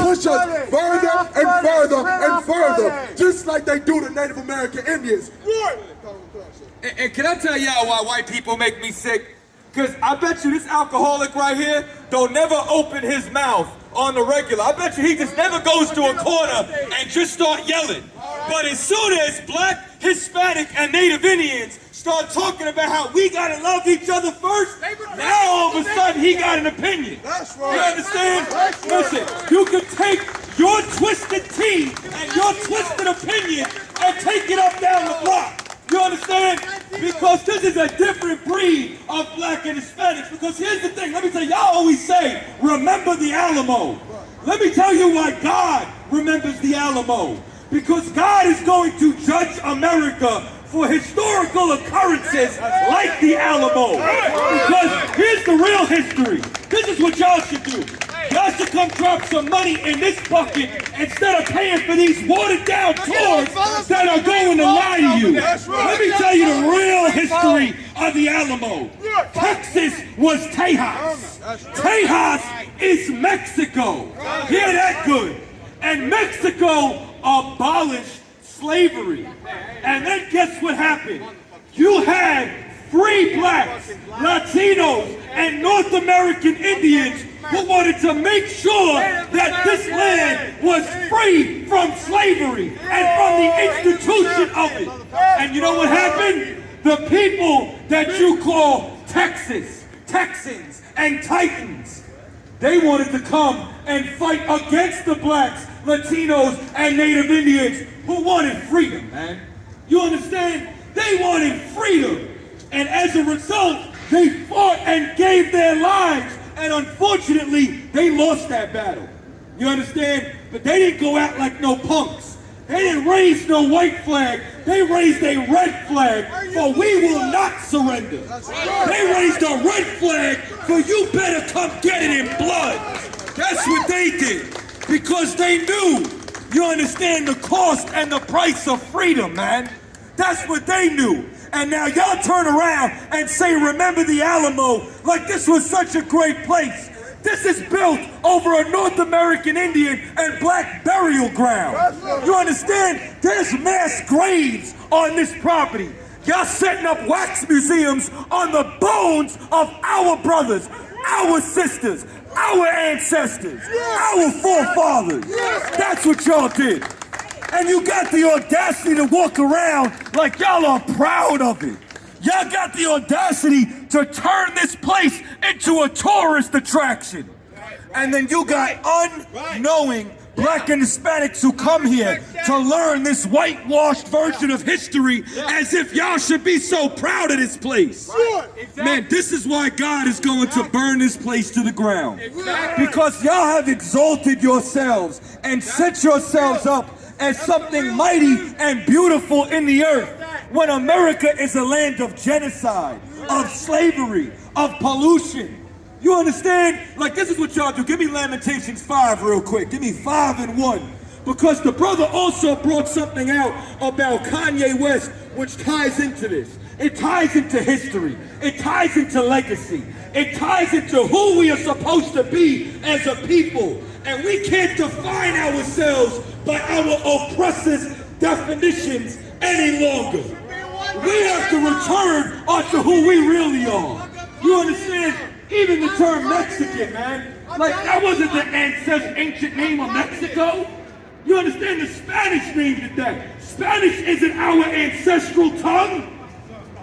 push us further and further and further, just like they do the Native American Indians. And can I tell y'all why white people make me sick? Because I bet you this alcoholic right here don't never open his mouth on the regular. I bet you he just never goes to a corner and just start yelling. But as soon as black, Hispanic, and Native Indians start talking about how we gotta love each other first, now all of a sudden he got an opinion. That's right. You understand? Listen, you can take your twisted tea and your twisted opinion and take it up down the block. You understand? Because this is a different breed of black and Hispanics. Because here's the thing, let me tell you, y'all always say, remember the Alamo. Let me tell you why God remembers the Alamo. Because God is going to judge America for historical occurrences like the Alamo. Because here's the real history. This is what y'all should do. Y'all should come drop some money in this bucket instead of paying for these watered down tours that are going to lie to you. Let me tell you the real history of the Alamo. Texas was Tejas. Tejas is Mexico. Hear that good. And Mexico abolished slavery. And then guess what happened? You had free blacks, Latinos, and North American Indians who wanted to make sure that this land was free from slavery and from the institution of it. And you know what happened? The people that you call Texans, and Titans, they wanted to come and fight against the blacks, Latinos, and Native Indians who wanted freedom, man. You understand? They wanted freedom. And as a result, they fought and gave their lives. And unfortunately, they lost that battle. You understand? But they didn't go out like no punks. They didn't raise no white flag. They raised a red flag for we will not surrender. They raised a red flag for you better come get it in blood. That's what they did. Because they knew, you understand, the cost and the price of freedom, man. That's what they knew. And now y'all turn around and say, remember the Alamo, like this was such a great place. This is built over a North American Indian and black burial ground. You understand? There's mass graves on this property. Y'all setting up wax museums on the bones of our brothers, our sisters, our ancestors, our forefathers. That's what y'all did. And you got the audacity to walk around like y'all are proud of it. Y'all got the audacity to turn this place into a tourist attraction. And then you got unknowing black and Hispanics who come here to learn this whitewashed version of history as if y'all should be so proud of this place. Man, this is why God is going to burn this place to the ground. Because y'all have exalted yourselves and set yourselves up as something mighty and beautiful in the earth, when America is a land of genocide, of slavery, of pollution. You understand? Like, this is what y'all do. Give me Lamentations 5 real quick. Give me 5 and 1. Because the brother also brought something out about Kanye West, which ties into this. It ties into history. It ties into legacy. It ties into who we are supposed to be as a people. And we can't define ourselves by our oppressors' definitions any longer. We have to return onto who we really are. You understand? Even the term Mexican, man. Like, that wasn't the ancient name of Mexico. You understand? The Spanish named it that. Spanish isn't our ancestral tongue.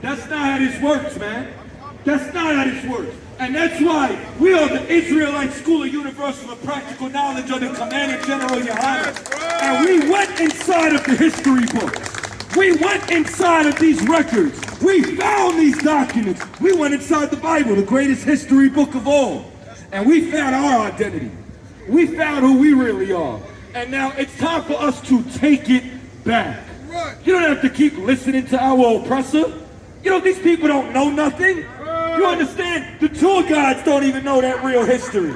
That's not how this works, man. That's not how this works. And that's why we are the Israelite School of Universal and Practical Knowledge under Commander General Yohana. And we went inside of the history books. We went inside of these records. We found these documents. We went inside the Bible, the greatest history book of all. And we found our identity. We found who we really are. And now it's time for us to take it back. You don't have to keep listening to our oppressor. You know, these people don't know nothing. You understand? The tour guides don't even know that real history.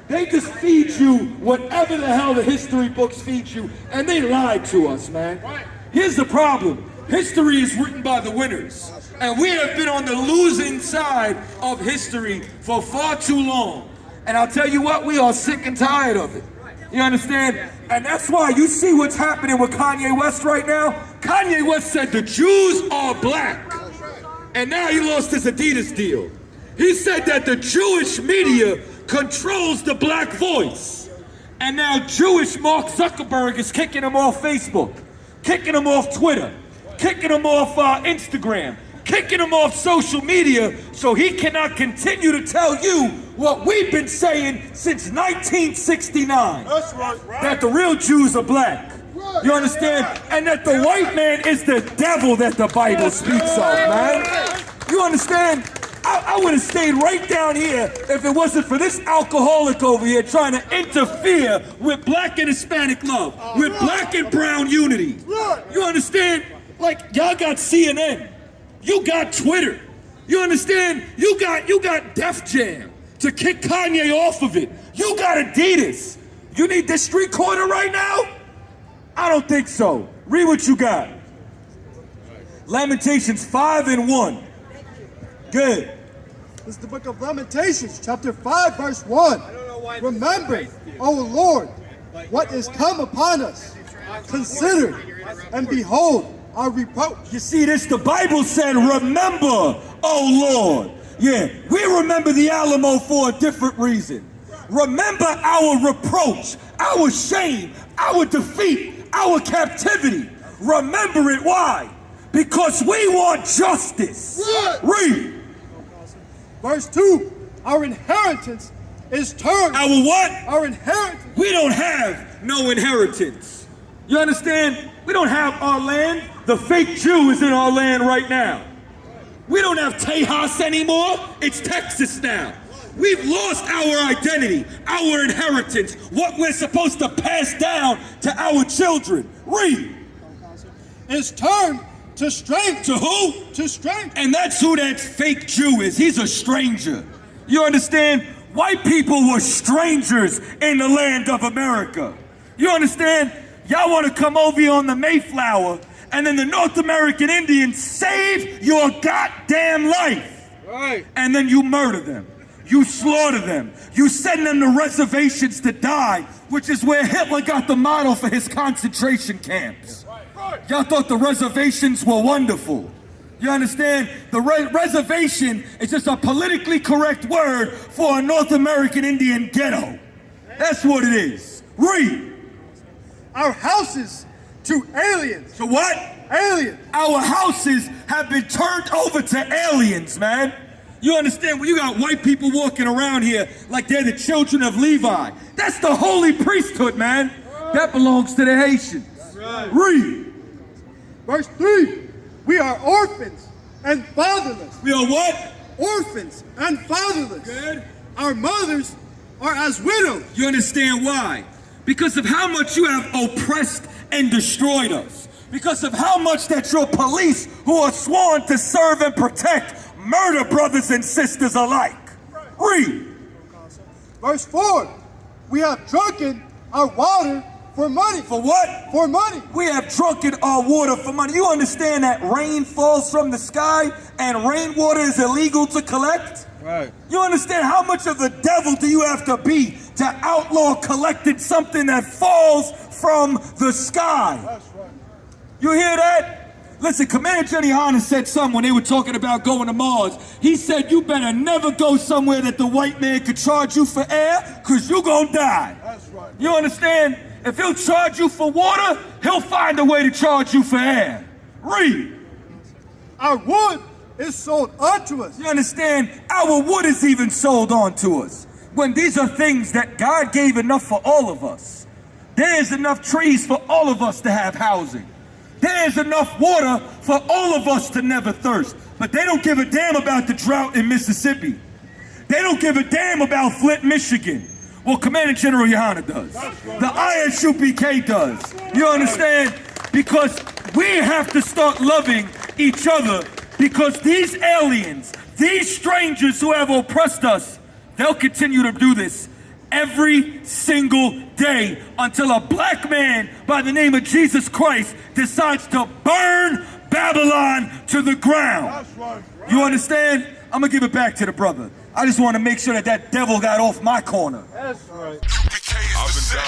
They just feed you whatever the hell the history books feed you, and they lied to us, man. Here's the problem. History is written by the winners, and we have been on the losing side of history for far too long. And I'll tell you what, we are sick and tired of it. You understand? And that's why you see what's happening with Kanye West right now. Kanye West said the Jews are black. And now he lost his Adidas deal. He said that the Jewish media controls the black voice. And now Jewish Mark Zuckerberg is kicking him off Facebook, kicking him off Twitter, kicking him off Instagram, kicking him off social media so he cannot continue to tell you what we've been saying since 1969. That's right. That the real Jews are black. You understand? And that the white man is the devil that the Bible speaks of, man. You understand? I would have stayed right down here if it wasn't for this alcoholic over here trying to interfere with black and Hispanic love, with black and brown unity. You understand? Like, y'all got CNN. You got Twitter. You understand? You got Def Jam to kick Kanye off of it. You got Adidas. You need this street corner right now? I don't think so. Read what you got. Lamentations 5:1. Good. This is the book of Lamentations, chapter 5, verse 1. Remember, O Lord, what is come upon us. Consider and behold our reproach. You see this? The Bible said, remember, O Lord. Yeah, we remember the Alamo for a different reason. Remember our reproach, our shame, our defeat, our captivity. Remember it. Why? Because we want justice. Read. Verse 2, our inheritance is turned. Our what? Our inheritance. We don't have no inheritance. You understand? We don't have our land. The fake Jew is in our land right now. We don't have Tejas anymore. It's Texas now. We've lost our identity, our inheritance, what we're supposed to pass down to our children. Read. Is turned to strength. To who? To strength. And that's who that fake Jew is. He's a stranger. You understand? White people were strangers in the land of America. You understand? Y'all want to come over here on the Mayflower, and then the North American Indians save your goddamn life. Right. And then you murder them. You slaughter them. You send them to reservations to die, which is where Hitler got the model for his concentration camps. Y'all thought the reservations were wonderful. You understand? The reservation is just a politically correct word for a North American Indian ghetto. That's what it is. Read. Our houses to aliens. To what? Aliens. Our houses have been turned over to aliens, man. You understand? When you got white people walking around here like they're the children of Levi. That's the holy priesthood, man. That belongs to the Haitians. Read. Verse 3, we are orphans and fatherless. We are what? Orphans and fatherless. Good. Our mothers are as widows. You understand why? Because of how much you have oppressed and destroyed us. Because of how much that your police, who are sworn to serve and protect, murder brothers and sisters alike. Read. Verse 4, we have drunken our water for money. For what? For money. We have drunken our water for money. You understand that rain falls from the sky and rainwater is illegal to collect? Right. You understand how much of the devil do you have to be to outlaw collecting something that falls from the sky? That's right. You hear that? Listen, Commander Jenny Hanna said something when they were talking about going to Mars. He said, you better never go somewhere that the white man could charge you for air, because you're going to die. That's right. You understand? If he'll charge you for water, he'll find a way to charge you for air. Read. Our wood is sold unto us. You understand? Our wood is even sold on to us. When these are things that God gave enough for all of us. There's enough trees for all of us to have housing. There's enough water for all of us to never thirst. But they don't give a damn about the drought in Mississippi. They don't give a damn about Flint, Michigan. Well, Commander General Yohana does. The Isupk does. You understand? Because we have to start loving each other, because these aliens, these strangers who have oppressed us, they'll continue to do this every single day until a black man by the name of Jesus Christ decides to burn Babylon to the ground. You understand? I'm going to give it back to the brother. I just want to make sure that that devil got off my corner. That's right. I've been set.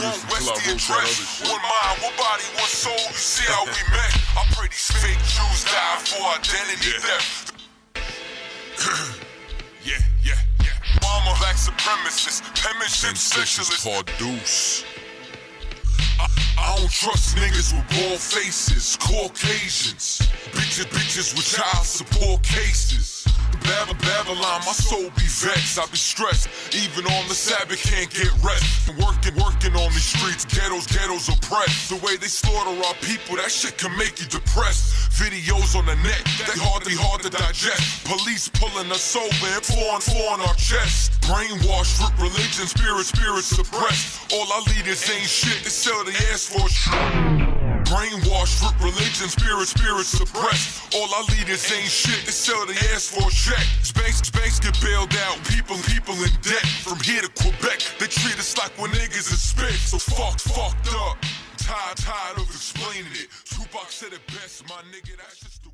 One Westie address, one mind, one body, one soul. You see how we met? I pray these fake Jews die for identity theft. Yeah. Mama, black supremacist, penmanship specialist. Called Deuce. I don't trust niggas with bald faces, Caucasians, bitches with child support cases. Babylon, my soul be vexed, I be stressed. Even on the Sabbath can't get rest. Working on these streets, ghettos oppressed. The way they slaughter our people, that shit can make you depressed. Videos on the net, they hard to digest. Police pulling us over and flooring our chest. Brainwashed, rip religion, spirit suppressed. All our leaders ain't shit, they sell their ass for shit. Brainwashed, rip religion, spirit suppressed. All our leaders ain't shit, they sell their ass for a check. Banks get bailed out, people in debt. From here to Quebec, they treat us like we're niggas in spit. So fucked up, tired of explaining it. Tupac said it best, my nigga, that's just the